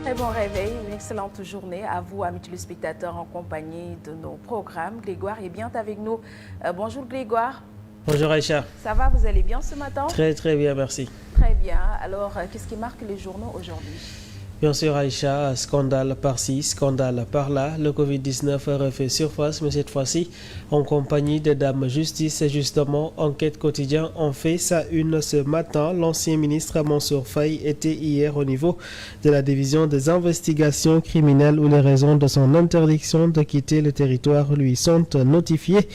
Très bon réveil, une excellente journée à vous, amis téléspectateurs, en compagnie de nos programmes. Grégoire est bien avec nous. Bonjour Grégoire. Bonjour Aïcha. Ça va, vous allez bien ce matin? Très très bien, merci. Très bien. Alors, qu'est-ce qui marque les journaux aujourd'hui? Bien sûr Aïcha, scandale par-ci, scandale par-là. Le Covid-19 refait surface, mais cette fois-ci en compagnie de Dame Justice. Justement, Enquête quotidien en fait sa une ce matin. L'ancien ministre Mansour Faye était hier au niveau de la division des investigations criminelles où les raisons de son interdiction de quitter le territoire lui sont notifiées.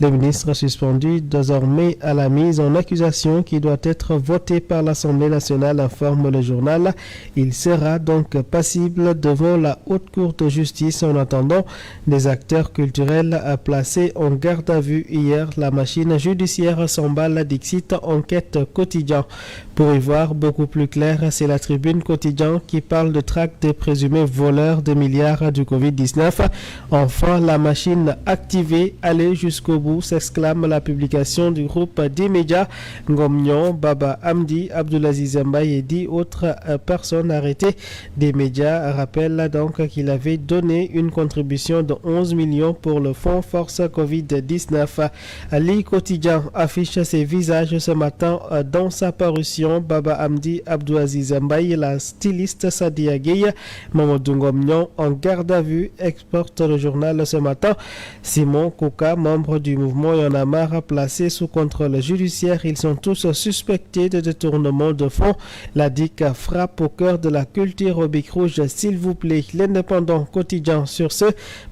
Le ministre suspendu désormais à la mise en accusation qui doit être votée par l'Assemblée nationale, informe le journal. Il sera donc passible devant la Haute Cour de justice. En attendant, des acteurs culturels placés en garde à vue hier. La machine judiciaire s'emballe, dixit Enquête quotidien. Pour y voir beaucoup plus clair, c'est la Tribune quotidien qui parle de traque des présumés voleurs de milliards du Covid-19. Enfin, la machine activée, allez jusqu'au bout, s'exclame la publication du groupe des médias. Ngomnion, Baba Amdi, Abdoulaziz Mbaye et 10 autres personnes arrêtées. Des médias rappellent donc qu'il avait donné une contribution de 11 millions pour le fonds Force Covid-19. Ali Quotidien affiche ses visages ce matin dans sa parution. Baba Amdi, Abdoulaziz Mbaye, la styliste Sadia Gueye, Mamadou Ngomnion en garde à vue, exporte le journal ce matin. Simon Kouka, membre du mouvement Y en a marre, placé sous contrôle judiciaire. Ils sont tous suspectés de détournement de fonds. La DIC frappe au cœur de la culture au bic rouge, s'il vous plaît. L'Indépendant quotidien sur ce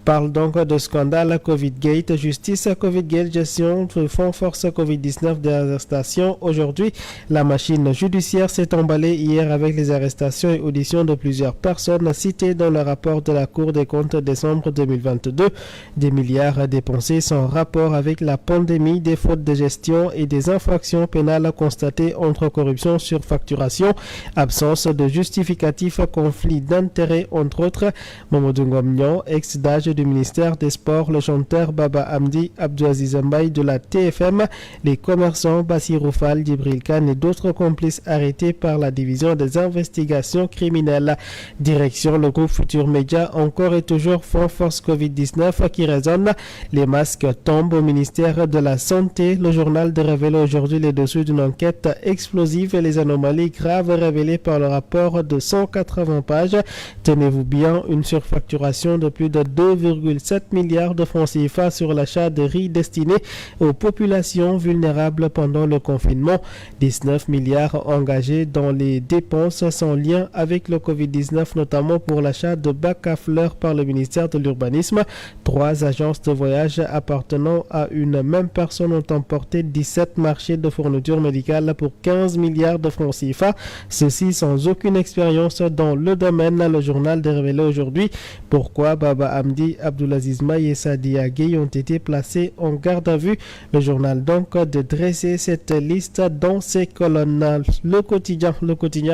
parle donc de scandale Covid-Gate, justice Covid-Gate, gestion du fonds Force Covid-19 des arrestations. Aujourd'hui, la machine judiciaire s'est emballée hier avec les arrestations et auditions de plusieurs personnes citées dans le rapport de la Cour des comptes décembre 2022. Des milliards dépensés sans rapport avec la pandémie, des fautes de gestion et des infractions pénales constatées entre corruption, surfacturation, absence de justificatif, conflit d'intérêts entre autres. Mamadou Ngomnion, ex-DAGE du ministère des Sports, le chanteur Baba Amdi, Abdoulaziz Mbaye de la TFM, les commerçants Bassirou Fall, Djibril Khan et d'autres complices arrêtés par la division des investigations criminelles. Direction le groupe Futur Média, encore et toujours fonds Force Covid-19 qui résonne. Les masques tombent au ministère de la Santé. Le journal de révéler aujourd'hui les dessous d'une enquête explosive et les anomalies graves révélées par le rapport de 180 pages. Tenez-vous bien, une surfacturation de plus de 2,7 milliards de francs CFA sur l'achat de riz destiné aux populations vulnérables pendant le confinement. 19 milliards engagés dans les dépenses sans lien avec le Covid-19, notamment pour l'achat de bacs à fleurs par le ministère de l'Urbanisme. 3 agences de voyage appartenant à une même personne ont emporté 17 marchés de fournitures médicales pour 15 milliards de francs CFA. Ceci sans aucune expérience dans le domaine. Le journal de révéler aujourd'hui pourquoi Baba Amdi, Abdoulaziz Mbaye et Sadia Gueye ont été placés en garde à vue. Le journal donc de dresser cette liste dans ses colonnes. Le quotidien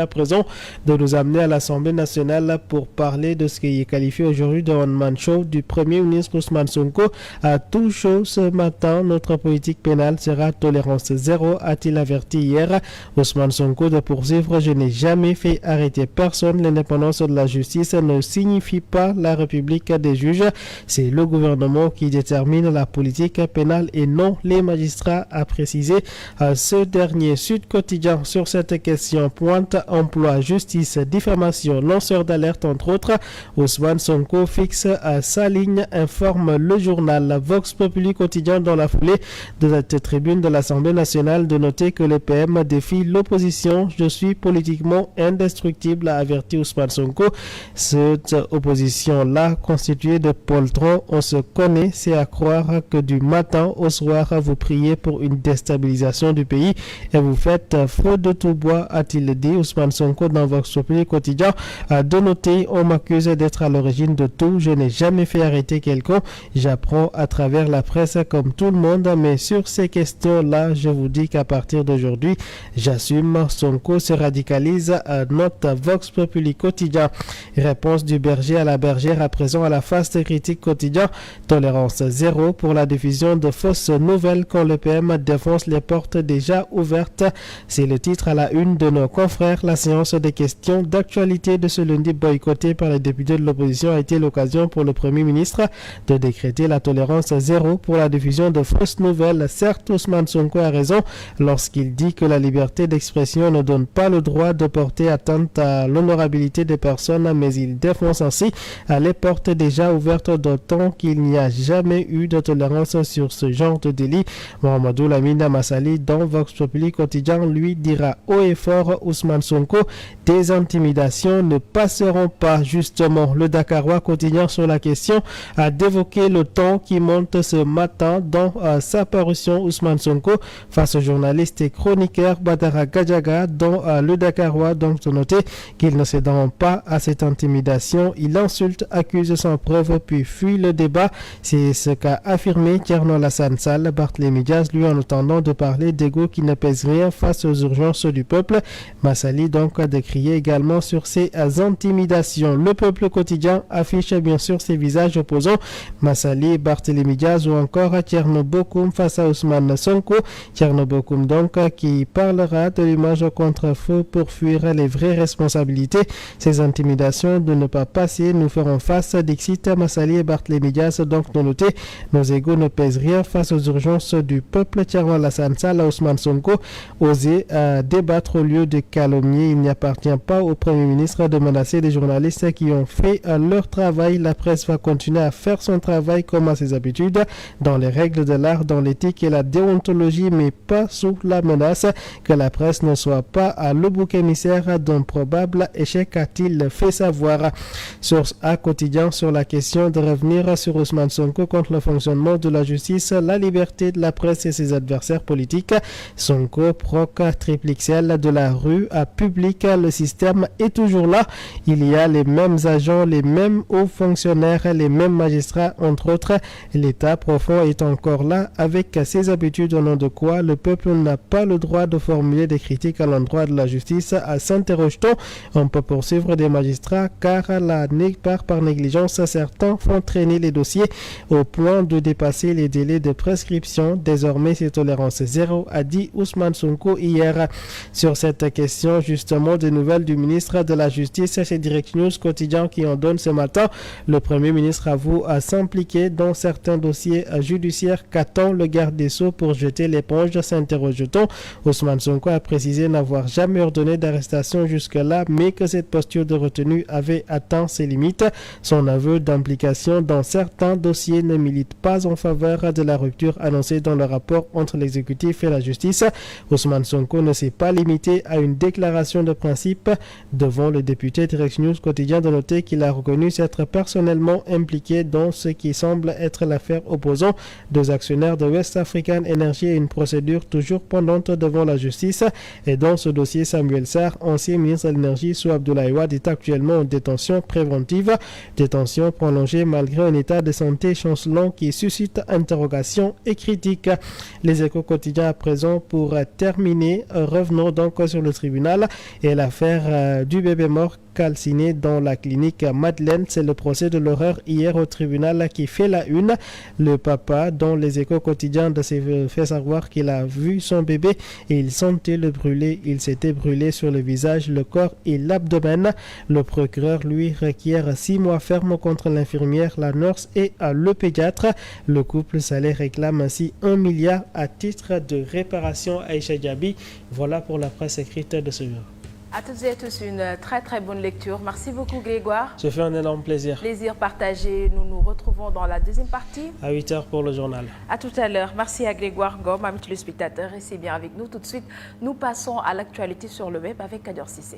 à présent de nous amener à l'Assemblée nationale pour parler de ce qui est qualifié aujourd'hui de one-man show du Premier ministre Ousmane Sonko. À tout chaud ce matin, notre politique pénale sera tolérance zéro, a-t-il averti hier. Ousmane Sonko de poursuivre: je n'ai jamais fait arrêter personne. L'indépendance de la justice ne signifie pas la République des juges. C'est le gouvernement qui détermine la politique pénale et non les magistrats, a précisé ce dernier. Sud Quotidien sur cette question pointe emploi, justice, diffamation, lanceur d'alerte entre autres. Ousmane Sonko fixe sa ligne, informe le journal. Vox Populi quotidien dans la foulée de cette tribune de l'Assemblée nationale de noter que le PM défie l'opposition. Je suis politiquement indestructible, a averti Ousmane Sonko. Cette opposition-là constituée de poltrons, on se connaît, c'est à croire que du matin au soir vous priez pour une déstabilisation du pays et vous faites feu de tout bois, a-t-il dit. Ousmane Sonko dans Vox Populi quotidien de noter: on m'accuse d'être à l'origine de tout, je n'ai jamais fait arrêter quelqu'un, j'apprends à travers la presse comme tout le monde, mais sur ces questions-là, je vous dis qu'à partir d'aujourd'hui, j'assume. Sonko se radicalise, note Vox Populi. Populi quotidien. Réponse du berger à la bergère à présent à la face des critiques quotidien. Tolérance zéro pour la diffusion de fausses nouvelles quand le PM défonce les portes déjà ouvertes. C'est le titre à la une de nos confrères. La séance des questions d'actualité de ce lundi boycottée par les députés de l'opposition a été l'occasion pour le Premier ministre de décréter la tolérance zéro pour la diffusion de fausses nouvelles. Certes, Ousmane Sonko a raison lorsqu'il dit que la liberté d'expression ne donne pas le droit de porter atteinte à l'honorabilité des personnes, mais il défonce ainsi les portes déjà ouvertes, d'autant qu'il n'y a jamais eu de tolérance sur ce genre de délit. Mohamedou Lamine Massaly dans Vox Populi quotidien lui dira haut et fort: Ousmane Sonko, des intimidations ne passeront pas. Justement, le Dakarois quotidien sur la question a d'évoquer le ton qui monte ce matin dans sa parution. Ousmane Sonko face au journaliste et chroniqueur Badara Gadjaga dans le Dakarois, donc de noter qu'ils ne céderont pas à cette intimidation. Il insulte, accuse sans preuve puis fuit le débat. C'est ce qu'a affirmé Thierno Alassane Sall. Barthélémy Diaz lui en attendant de parler d'ego qui ne pèse rien face aux urgences du peuple. Massaly donc a décrié également sur ces intimidations. Le peuple quotidien affiche bien sûr ses visages opposants. Massaly, Barthélémy Diaz ou encore Thierno Bokoum face à Ousmane Sonko. Thierno Bokoum donc qui parlera de l'image contre-feu pour fuir les vraies responsabilités. Ces intimidations de ne pas passer, nous ferons face. Dixit Massaly et Barthélémy Diaz donc de noter nos égos ne pèsent rien face aux urgences du peuple. Thierno Alassane Sall, Ousmane Sonko oser débattre au lieu de calomnier. Il n'y appartient pas au Premier ministre de menacer les journalistes qui ont fait leur travail. La presse va continuer à faire son travail comme à ses habitudes, dans les règles de l'art, dans l'éthique et la déontologie, mais pas sous la menace. Que la presse ne soit pas le bouc émissaire d'un probable échec, a-t-il fait savoir. Source A quotidien sur la question de revenir sur Ousmane Sonko contre le fonctionnement de la justice, la liberté de la presse et ses adversaires politiques. Sonko proc triple XL de la rue à public. Le système est toujours là. Il y a les mêmes agents, les mêmes hauts fonctionnaires, les mêmes magistrats, entre autres. L'État profond est encore là avec ses habitudes, au nom de quoi le peuple n'a pas le droit de formuler des critiques à l'endroit de la justice. S'interroge-t-on? On peut poursuivre des magistrats car par négligence, certains font traîner les dossiers au point de dépasser les délais de prescription. Désormais, c'est tolérance zéro, a dit Ousmane Sonko hier. Sur cette question, justement, des nouvelles du ministre de la Justice chez Direct News quotidien qui en donne ce matin. Le Premier ministre avoue à s'impliquer dans certains dossiers judiciaires. Qu'attend le garde des Sceaux pour jeter l'éponge, s'interroge-t-on? Ousmane Sonko a précisé n'avoir jamais ordonné d'arrestation jusque-là, mais que cette posture de retenue avait atteint ses limites. Son aveu d'implication dans certains dossiers ne milite pas en faveur de la rupture annoncée dans le rapport entre l'exécutif et la justice. Ousmane Sonko ne s'est pas limité à une déclaration de principe devant le député Direct News quotidien, de noter qu'il a reconnu s'être personnellement impliqué dans ce qui semble être l'affaire opposant deux actionnaires de West African Energy et une procédure toujours pendante devant la justice. Et dans ce dossier, Samuel Sarr, ancien ministre de l'énergie sous Abdoulaye Wade, est actuellement en détention préventive. Détention prolongée malgré un état de santé chancelant qui suscite interrogations et critiques. Les Échos quotidiens à présent pour terminer. Revenons donc sur le tribunal et l'affaire du bébé mort calciné dans la clinique Madeleine. C'est le procès de l'horreur hier au tribunal qui fait la une. Le papa, dont les Échos quotidiens s'est fait savoir qu'il a vu son bébé et il sentait le brûler. Il s'était brûlé sur le visage, le corps et l'abdomen. Le procureur lui requiert 6 mois ferme contre l'infirmière, la nurse et le pédiatre. Le couple salé réclame ainsi 1 milliard à titre de réparation. Aïcha Diaby, voilà pour la presse écrite de ce jour. À toutes et à tous, une très très bonne lecture. Merci beaucoup Grégoire. Je fais un énorme plaisir. Plaisir partagé. Nous nous retrouvons dans la deuxième partie. À 8h pour le journal. À tout à l'heure. Merci à Grégoire Ngom, amis téléspectateurs. Restez bien avec nous. Tout de suite, nous passons à l'actualité sur le web avec Kader Cissé.